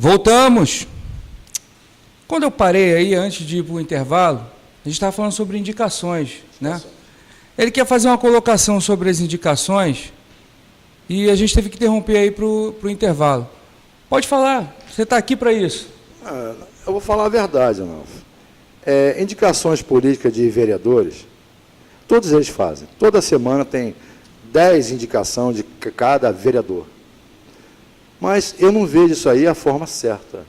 Voltamos. Quando eu parei aí, antes de ir para o intervalo, a gente estava falando sobre indicações, né? Ele quer fazer uma colocação sobre as indicações e a gente teve que interromper aí para o intervalo. Pode falar, você está aqui para isso. Eu vou falar a verdade, Analfo. Indicações políticas de vereadores, todos eles fazem. Toda semana tem 10 indicações de cada vereador. Mas eu não vejo isso aí a forma certa.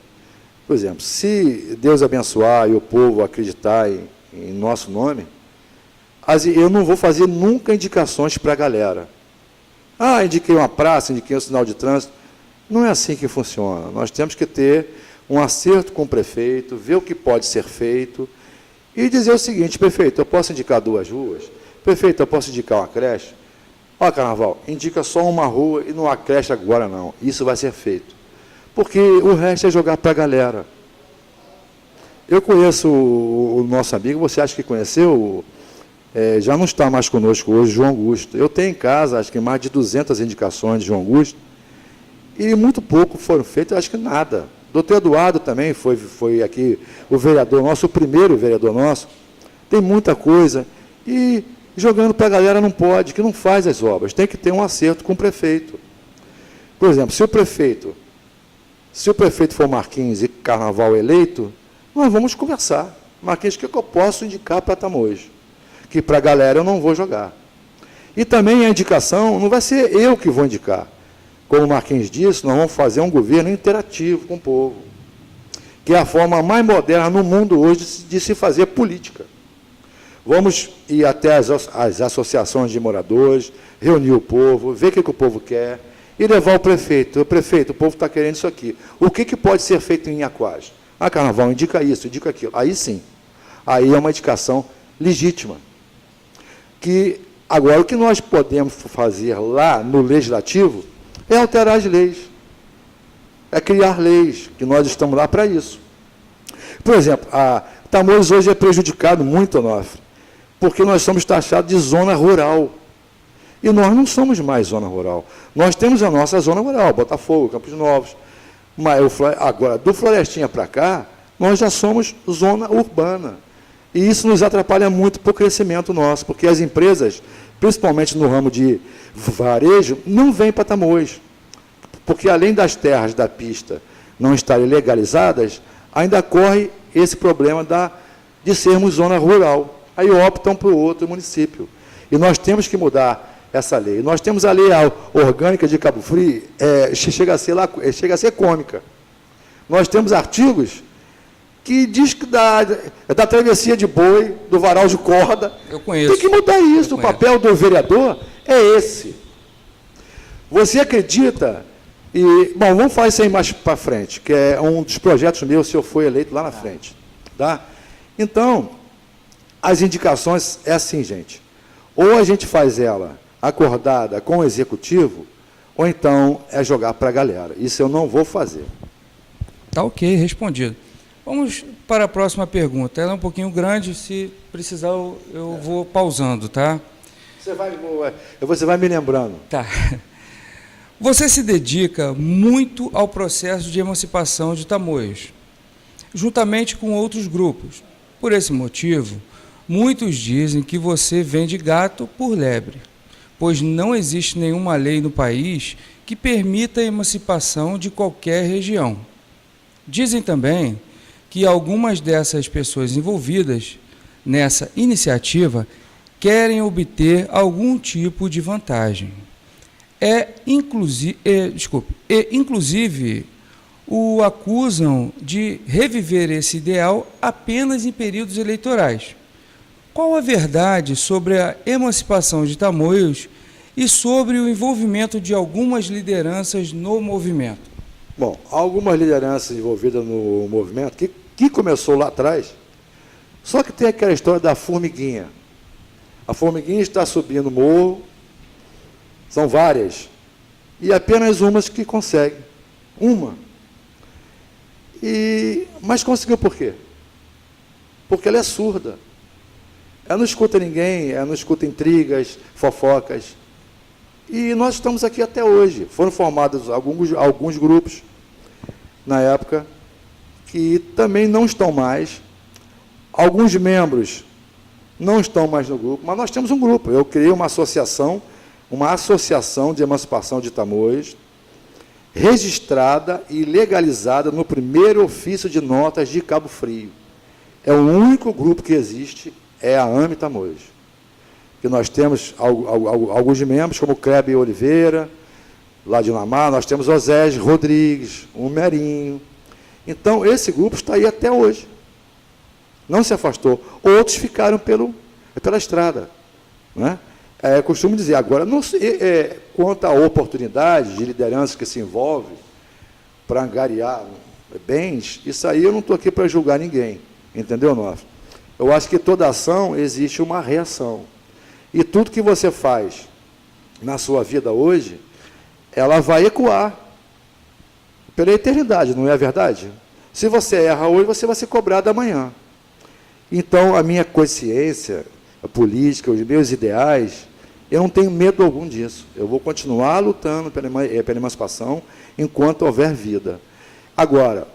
Por exemplo, se Deus abençoar e o povo acreditar em nosso nome, eu não vou fazer nunca indicações para a galera. Indiquei uma praça, indiquei um sinal de trânsito. Não é assim que funciona. Nós temos que ter um acerto com o prefeito, ver o que pode ser feito e dizer o seguinte: prefeito, eu posso indicar 2 ruas? Prefeito, eu posso indicar uma creche? Carnaval, indica só uma rua e não há creche agora não. Isso vai ser feito. Porque o resto é jogar para a galera. Eu conheço o nosso amigo, você acha que conheceu? Já não está mais conosco hoje, João Augusto. Eu tenho em casa, acho que mais de 200 indicações de João Augusto, e muito pouco foram feitas, acho que nada. Doutor Eduardo também foi aqui o vereador nosso, o primeiro vereador nosso. Tem muita coisa. E jogando para a galera não pode, que não faz as obras. Tem que ter um acerto com o prefeito. Por exemplo, se o prefeito for Marquinhos e Carnaval eleito, nós vamos conversar. Marquinhos, o que eu posso indicar para Tamoios? Que para a galera eu não vou jogar. E também a indicação não vai ser eu que vou indicar. Como o Marquinhos disse, nós vamos fazer um governo interativo com o povo, que é a forma mais moderna no mundo hoje de se fazer política. Vamos ir até as associações de moradores, reunir o povo, ver o que o povo quer, e levar o prefeito. O povo está querendo isso aqui. O que pode ser feito em Aquários? Carnaval, indica isso, indica aquilo. Aí sim. Aí é uma indicação legítima. Agora, o que nós podemos fazer lá no Legislativo é alterar as leis. É criar leis, que nós estamos lá para isso. Por exemplo, Tamoios hoje é prejudicado muito, Onofre, porque nós somos taxados de zona rural. E nós não somos mais zona rural. Nós temos a nossa zona rural, Botafogo, Campos Novos. Mas agora, do Florestinha para cá, nós já somos zona urbana. E isso nos atrapalha muito para o crescimento nosso, porque as empresas, principalmente no ramo de varejo, não vêm para Tamoios. Porque, além das terras da pista não estarem legalizadas, ainda corre esse problema de sermos zona rural. Aí optam para o outro município. E nós temos que mudar essa lei. Nós temos a lei orgânica de Cabo Frio, chega a ser cômica. Nós temos artigos que diz que da travessia de boi, do varal de corda. Eu conheço. Tem que mudar isso. O papel do vereador é esse. Você acredita... Bom, vamos falar isso aí mais para frente, que é um dos projetos meus, se eu for eleito lá na frente. Tá? Então, as indicações é assim, gente. Ou a gente faz ela acordada com o executivo, ou então é jogar para a galera. Isso eu não vou fazer. Tá ok, respondido. Vamos para a próxima pergunta. Ela é um pouquinho grande, se precisar eu vou pausando, tá? Você vai me lembrando. Tá. Você se dedica muito ao processo de emancipação de Tamoios, juntamente com outros grupos. Por esse motivo, muitos dizem que você vende gato por lebre, pois não existe nenhuma lei no país que permita a emancipação de qualquer região. Dizem também que algumas dessas pessoas envolvidas nessa iniciativa querem obter algum tipo de vantagem. Inclusive, o acusam de reviver esse ideal apenas em períodos eleitorais. Qual a verdade sobre a emancipação de Tamoios e sobre o envolvimento de algumas lideranças no movimento? Bom, algumas lideranças envolvidas no movimento, que começou lá atrás, só que tem aquela história da formiguinha. A formiguinha está subindo o morro, são várias, e apenas umas que conseguem. Uma. Mas conseguiu por quê? Porque ela é surda. Ela não escuta ninguém, ela não escuta intrigas, fofocas. E nós estamos aqui até hoje. Foram formados alguns grupos. na época, que também não estão mais. Alguns membros não estão mais no grupo, mas nós temos um grupo. Eu criei uma associação de emancipação de Tamoios, registrada e legalizada no primeiro ofício de notas de Cabo Frio. É o único grupo que existe, é a AME Tamoios. Que nós temos alguns membros, como Kleber Oliveira, lá de Lamar, nós temos Osés Rodrigues, o Merinho. Então, esse grupo está aí até hoje. Não se afastou. Outros ficaram pela estrada. Né? Eu costumo dizer, agora, não sei, quanto à oportunidade de liderança que se envolve para angariar bens, isso aí eu não estou aqui para julgar ninguém. Entendeu, Nof? Eu acho que toda ação existe uma reação. E tudo que você faz na sua vida hoje, ela vai ecoar pela eternidade, não é verdade? Se você erra hoje, você vai ser cobrado amanhã. Então, a minha consciência, a política, os meus ideais, eu não tenho medo algum disso. Eu vou continuar lutando pela emancipação enquanto houver vida. Agora,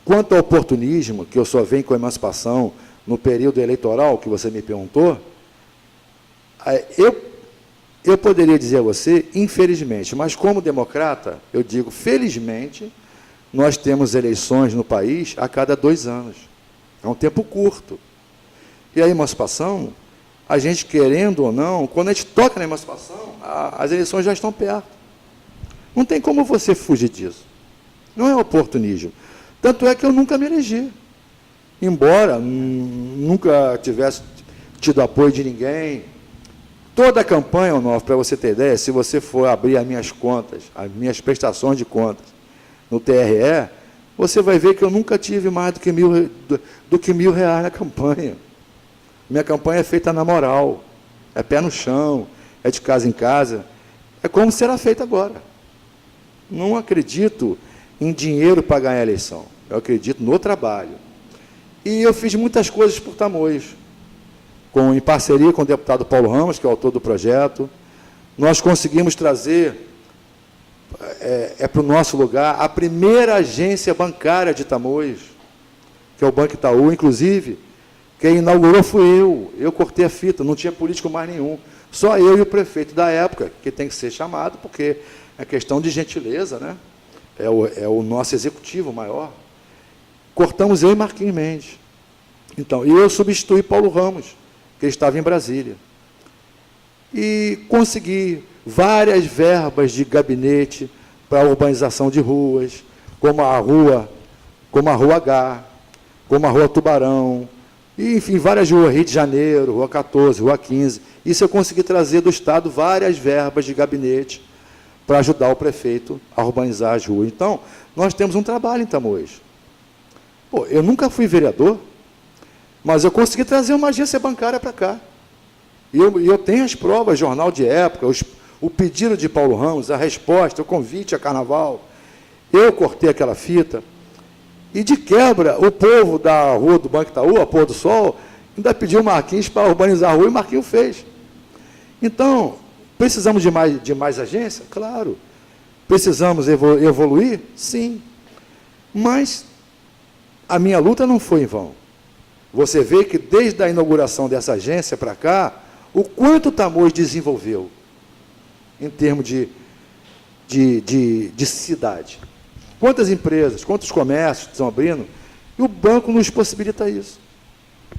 quanto ao oportunismo, que eu só venho com a emancipação no período eleitoral, que você me perguntou, eu poderia dizer a você, infelizmente, mas como democrata, eu digo, felizmente, nós temos eleições no país a cada 2 anos. É um tempo curto. E a emancipação, a gente querendo ou não, quando a gente toca na emancipação, as eleições já estão perto. Não tem como você fugir disso. Não é oportunismo. Tanto é que eu nunca me elegi. Embora nunca tivesse tido apoio de ninguém. Toda a campanha, para você ter ideia, se você for abrir as minhas contas, as minhas prestações de contas no TRE, você vai ver que eu nunca tive mais do que R$1.000 na campanha. Minha campanha é feita na moral, é pé no chão, é de casa em casa. É como será feita agora. Não acredito em dinheiro para ganhar a eleição. Eu acredito no trabalho. E eu fiz muitas coisas por Tamoios. Em parceria com o deputado Paulo Ramos, que é o autor do projeto, nós conseguimos trazer para o nosso lugar a primeira agência bancária de Tamoios, que é o Banco Itaú, inclusive, quem inaugurou fui eu. Eu cortei a fita, não tinha político mais nenhum. Só eu e o prefeito da época, que tem que ser chamado, porque é questão de gentileza, né? É o nosso executivo maior. Cortamos eu e Marquinhos Mendes. Então, e eu substituí Paulo Ramos, que estava em Brasília. E consegui várias verbas de gabinete para a urbanização de ruas, como a Rua H, como a Rua Tubarão, e, enfim, várias ruas, Rio de Janeiro, Rua 14, Rua 15. Isso eu consegui trazer do Estado várias verbas de gabinete para ajudar o prefeito a urbanizar as ruas. Então, nós temos um trabalho em Tamoios. Pô, eu nunca fui vereador, mas eu consegui trazer uma agência bancária para cá. E eu tenho as provas, jornal de época, o pedido de Paulo Ramos, a resposta, o convite a carnaval. Eu cortei aquela fita. E, de quebra, o povo da rua do Banco Itaú, a Pôr do Sol, ainda pediu Marquinhos para urbanizar a rua e Marquinhos fez. Então, precisamos de mais agência? Claro. Precisamos evoluir? Sim. Mas a minha luta não foi em vão. Você vê que, desde a inauguração dessa agência para cá, o quanto o Tamoios desenvolveu em termos de cidade. Quantas empresas, quantos comércios estão abrindo, e o banco nos possibilita isso.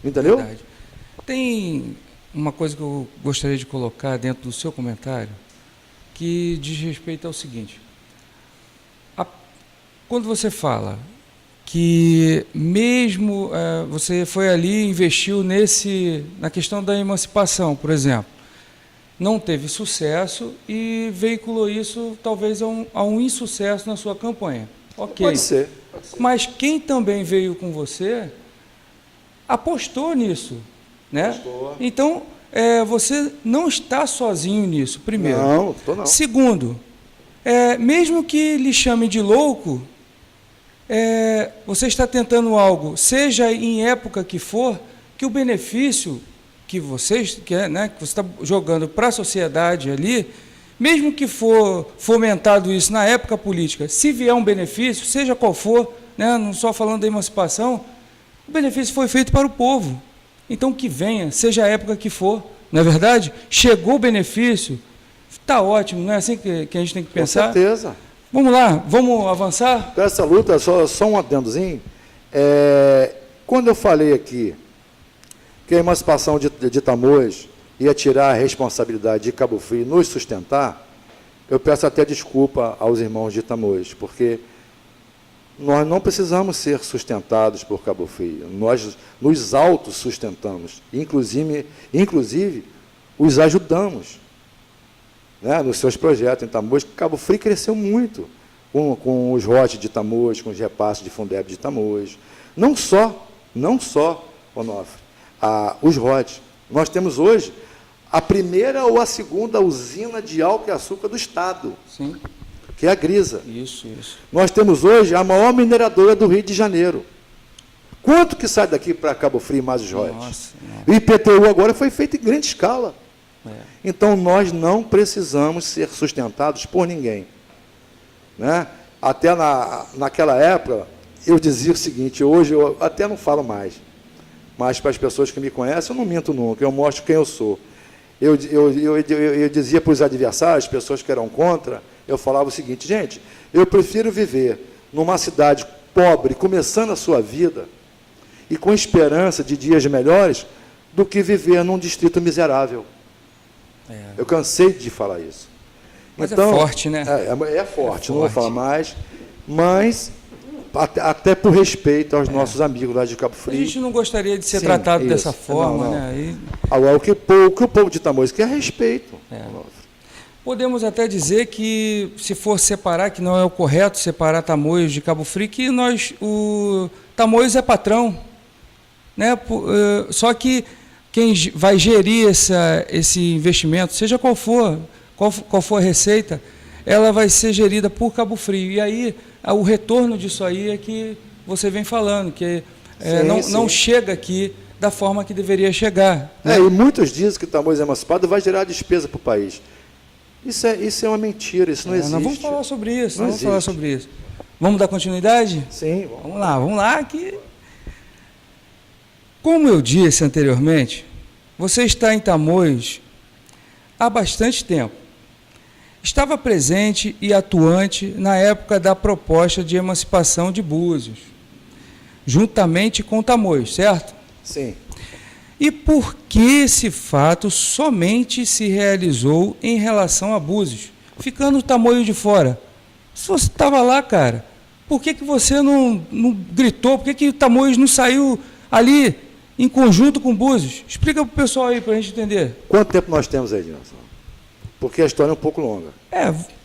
Entendeu? Verdade. Tem uma coisa que eu gostaria de colocar dentro do seu comentário, que diz respeito ao seguinte. Quando você fala que mesmo você foi ali e investiu na questão da emancipação, por exemplo, não teve sucesso e veiculou isso talvez a um insucesso na sua campanha. Ok. Pode ser. Mas quem também veio com você apostou nisso, né? Apostou. Então, você não está sozinho nisso, primeiro. Não, estou não. Segundo, mesmo que lhe chame de louco, você está tentando algo, seja em época que for, que o benefício que você está jogando para a sociedade ali, mesmo que for fomentado isso na época política, se vier um benefício, seja qual for, né, não só falando da emancipação, o benefício foi feito para o povo. Então, que venha, seja a época que for, não é verdade? Chegou o benefício, está ótimo, não é assim que a gente tem que pensar? Com certeza. Vamos lá, vamos avançar? Essa luta, só um adendozinho, quando eu falei aqui que a emancipação de Tamoios ia tirar a responsabilidade de Cabo Frio e nos sustentar, eu peço até desculpa aos irmãos de Tamoios, porque nós não precisamos ser sustentados por Cabo Frio, nós nos autossustentamos, inclusive os ajudamos, né, nos seus projetos em Tamoios. Cabo Frio cresceu muito com os rotes de Tamoios, com os repasses de Fundeb de Tamoios. Não só, Onofre, os rotes. Nós temos hoje a primeira ou a segunda usina de álcool e açúcar do Estado, Sim. que é a Grisa. Isso. Nós temos hoje a maior mineradora do Rio de Janeiro. Quanto que sai daqui para Cabo Frio mais os rotes? Nossa. O IPTU agora foi feito em grande escala. É. Então, nós não precisamos ser sustentados por ninguém. Né? Até naquela época, eu dizia o seguinte, hoje eu até não falo mais, mas para as pessoas que me conhecem, eu não minto nunca, eu mostro quem eu sou. Eu dizia para os adversários, pessoas que eram contra, eu falava o seguinte, gente, eu prefiro viver numa cidade pobre, começando a sua vida, e com esperança de dias melhores, do que viver num distrito miserável. Eu cansei de falar isso. Mas então, é forte, né? É forte, não vou falar mais, mas até por respeito aos nossos amigos lá de Cabo Frio. A gente não gostaria de ser tratado dessa forma, não. né? Agora, o que o povo de Tamoios quer é respeito. Podemos até dizer que, se for separar, que não é o correto separar Tamoios de Cabo Frio, que o Tamoios é patrão, né? Só que quem vai gerir esse investimento, seja qual for a receita, ela vai ser gerida por Cabo Frio. E aí, o retorno disso aí é que você vem falando, que não chega aqui da forma que deveria chegar. Né? E muitos dizem que o Tamoios emancipado vai gerar despesa para o país. Isso é uma mentira, isso não existe. Nós vamos falar sobre isso, Vamos dar continuidade? Sim. Vamos lá. Como eu disse anteriormente, você está em Tamoios há bastante tempo. Estava presente e atuante na época da proposta de emancipação de Búzios, juntamente com Tamoios, certo? Sim. E por que esse fato somente se realizou em relação a Búzios, ficando Tamoios de fora? Se você estava lá, cara, por que você não gritou? Por que Tamoios não saiu ali em conjunto com Búzios? Explica para o pessoal aí, para a gente entender. Quanto tempo nós temos aí, Edilson? Porque a história é um pouco longa.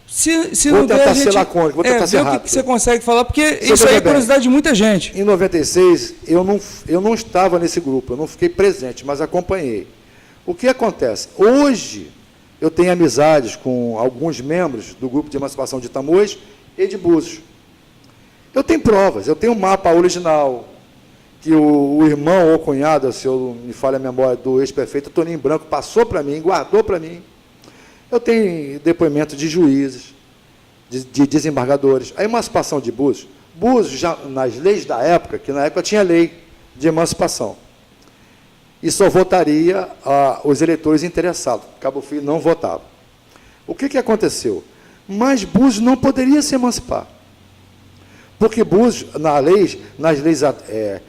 Se vou não der, tentar ser lacônico, vou tentar ser rápido. O que você consegue falar, porque isso aí é curiosidade de muita gente. Em 96, eu não estava nesse grupo, eu não fiquei presente, mas acompanhei. O que acontece? Hoje, eu tenho amizades com alguns membros do grupo de emancipação de Tamoios e de Búzios. Eu tenho provas, eu tenho um mapa original, que o irmão ou cunhado, se eu me falha a memória, do ex-prefeito Toninho Branco, passou para mim, guardou para mim. Eu tenho depoimento de juízes, de desembargadores. A emancipação de Búzios, já nas leis da época, que na época tinha lei de emancipação, e só votaria os eleitores interessados. Cabo Frio não votava. O que aconteceu? Mas Búzios não poderia se emancipar. Porque Búzios, nas leis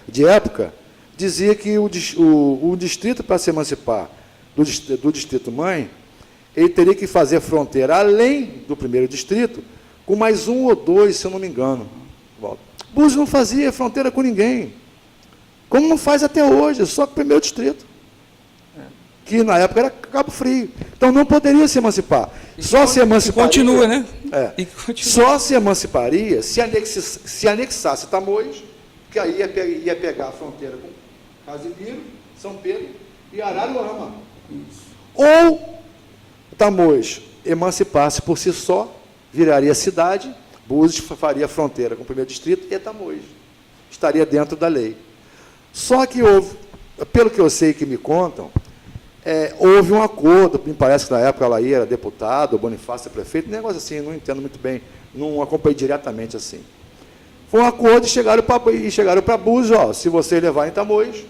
de época, dizia que o distrito, para se emancipar do distrito-mãe, ele teria que fazer fronteira, além do primeiro distrito, com mais um ou dois, se eu não me engano. Búzios não fazia fronteira com ninguém, como não faz até hoje, só com o primeiro distrito, que na época era Cabo Frio. Então não poderia se emancipar. Só se emanciparia. Continua, né? Só se emanciparia se anexasse Tamoios, que aí ia pegar a fronteira com Casimiro, São Pedro e Araruama. Ou Tamoios emancipasse por si só, viraria cidade, Búzios faria fronteira com o primeiro distrito e Tamoios estaria dentro da lei. Só que houve, pelo que eu sei que me contam, houve um acordo, me parece que na época ela era deputado, o Bonifácio era prefeito, um negócio assim, não entendo muito bem, não acompanhei diretamente assim. Foi um acordo e chegaram para Búzios, ó, se vocês levarem Tamoios,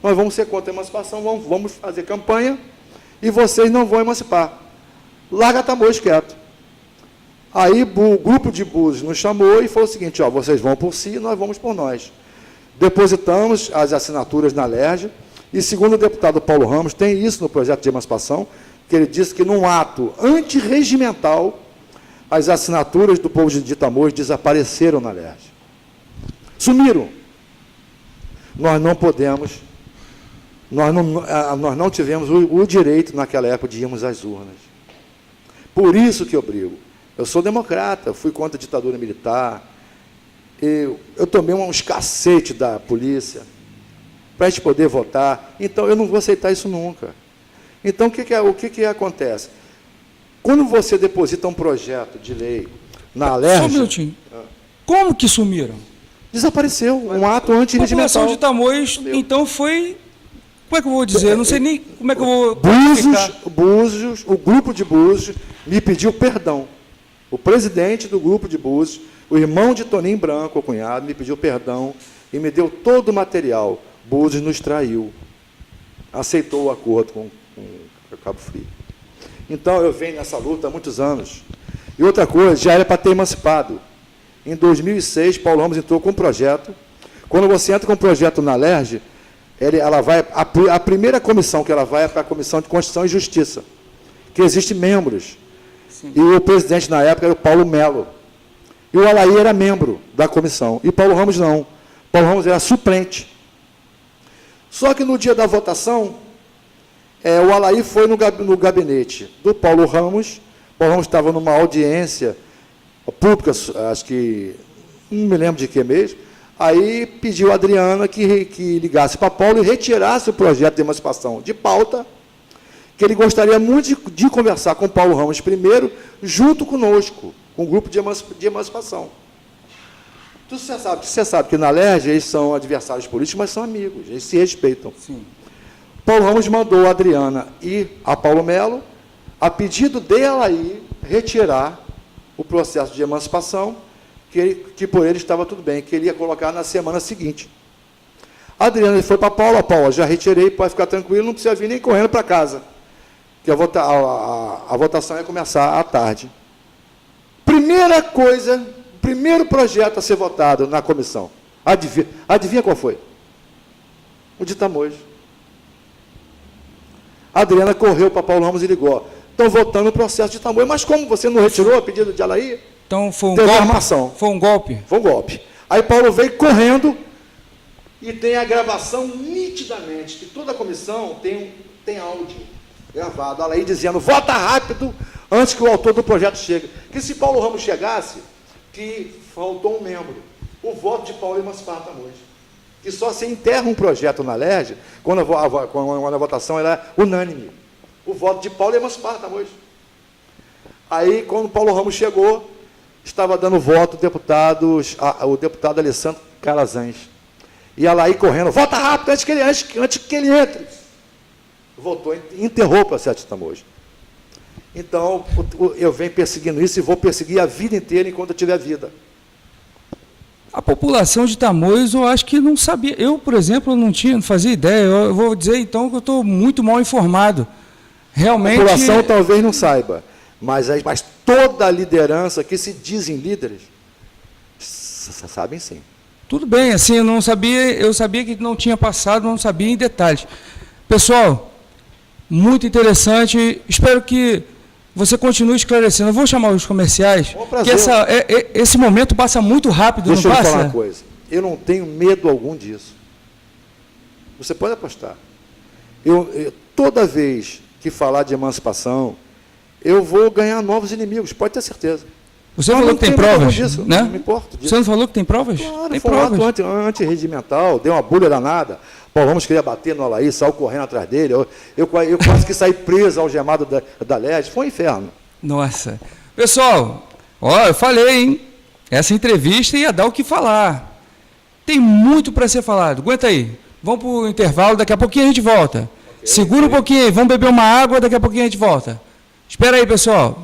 nós vamos ser contra a emancipação, vamos fazer campanha e vocês não vão emancipar. Larga Tamoios quieto. Aí o grupo de Búzios nos chamou e falou o seguinte, ó, vocês vão por si, nós vamos por nós. Depositamos as assinaturas na LERJ, e segundo o deputado Paulo Ramos, tem isso no projeto de emancipação, que ele disse que num ato antirregimental, as assinaturas do povo de Tamoios desapareceram na LERJ. Sumiram. Nós não podemos, nós não tivemos o direito naquela época de irmos às urnas. Por isso que eu brigo. Eu sou democrata, fui contra a ditadura militar, eu tomei uns cacete da polícia para a gente poder votar, então eu não vou aceitar isso nunca. Então, o que acontece? Quando você deposita um projeto de lei na LERJ... Só um minutinho. Como que sumiram? Desapareceu, um ato antirregimental. A população de Tamoios, então, foi... Como é que eu vou dizer? Eu não sei nem como é que eu vou... Búzios, o grupo de Búzios me pediu perdão. O presidente do grupo de Búzios, o irmão de Toninho Branco, o cunhado, me pediu perdão e me deu todo o material. Búzios nos traiu. Aceitou o acordo com Cabo Frio. Então, eu venho nessa luta há muitos anos. E outra coisa, já era para ter emancipado. Em 2006, Paulo Ramos entrou com um projeto. Quando você entra com um projeto na LERJ, ela vai, a primeira comissão que ela vai é para a Comissão de Constituição e Justiça, que existem membros. Sim. E o presidente, na época, era o Paulo Melo. E o Alaí era membro da comissão. E Paulo Ramos não. Paulo Ramos era suplente. Só que no dia da votação, o Alaí foi no gabinete do Paulo Ramos. Paulo Ramos estava numa audiência pública, acho que, não me lembro de que mesmo. Aí pediu a Adriana que ligasse para Paulo e retirasse o projeto de emancipação de pauta, que ele gostaria muito de conversar com Paulo Ramos primeiro, junto conosco, com o grupo de emancipação. Você sabe que na LERJ eles são adversários políticos, mas são amigos, eles se respeitam. Sim. Paulo Ramos mandou a Adriana e a Paulo Melo, a pedido dela aí, retirar o processo de emancipação, que por ele estava tudo bem, que ele ia colocar na semana seguinte. A Adriana foi para a Paula, já retirei, pode ficar tranquilo, não precisa vir nem correndo para casa, que a votação ia começar à tarde. Primeira coisa, primeiro projeto a ser votado na comissão, adivinha qual foi? O de Tamoios. A Adriana correu para Paulo Ramos e ligou, estão votando o processo de Tamoios, mas como você não retirou a pedido de Alaí? Então, foi um golpe? Armação. Foi um golpe? Foi um golpe. Aí Paulo veio correndo e tem a gravação nitidamente, que toda a comissão tem áudio gravado. Alaí dizendo, vota rápido antes que o autor do projeto chegue. Que se Paulo Ramos chegasse, que faltou um membro. O voto de Paulo emancipar Tamoios. Que só se enterra um projeto na LERJ quando a votação era unânime. O voto de Paulo emancipar Tamoios. Aí, quando Paulo Ramos chegou, estava dando voto o deputado Alessandro Calazans. E ela aí correndo, vota rápido antes que ele entre. Votou, enterrou o processo de Tamoios. Então, eu venho perseguindo isso e vou perseguir a vida inteira enquanto eu tiver vida. A população de Tamoios, eu acho que não sabia. Eu, por exemplo, não fazia ideia. Eu vou dizer, então, que eu estou muito mal informado. Realmente... A população talvez não saiba. Mas toda a liderança que se dizem líderes, sabem sim. Tudo bem, assim, eu sabia que não tinha passado, não sabia em detalhes. Pessoal, muito interessante, espero que você continue esclarecendo. Eu vou chamar os comerciais, porque esse momento passa muito rápido, Deixa não passa? Deixa eu falar uma coisa, eu não tenho medo algum disso. Você pode apostar. Toda vez que falar de emancipação, eu vou ganhar novos inimigos, pode ter certeza. Você falou que tem provas, disso, né? Não me importo disso. Você não falou que tem provas? Claro, tem foi provas. um ato antirregimental, deu uma bulha danada. Paulo Ramos queria bater no Alaí, saiu correndo atrás dele. Eu quase que saí preso, algemado da LERJ. Foi um inferno. Nossa. Pessoal, eu falei, hein? Essa entrevista ia dar o que falar. Tem muito para ser falado. Aguenta aí. Vamos para o intervalo, daqui a pouquinho a gente volta. Okay. Segura um pouquinho aí, vamos beber uma água, daqui a pouquinho a gente volta. Espera aí, pessoal.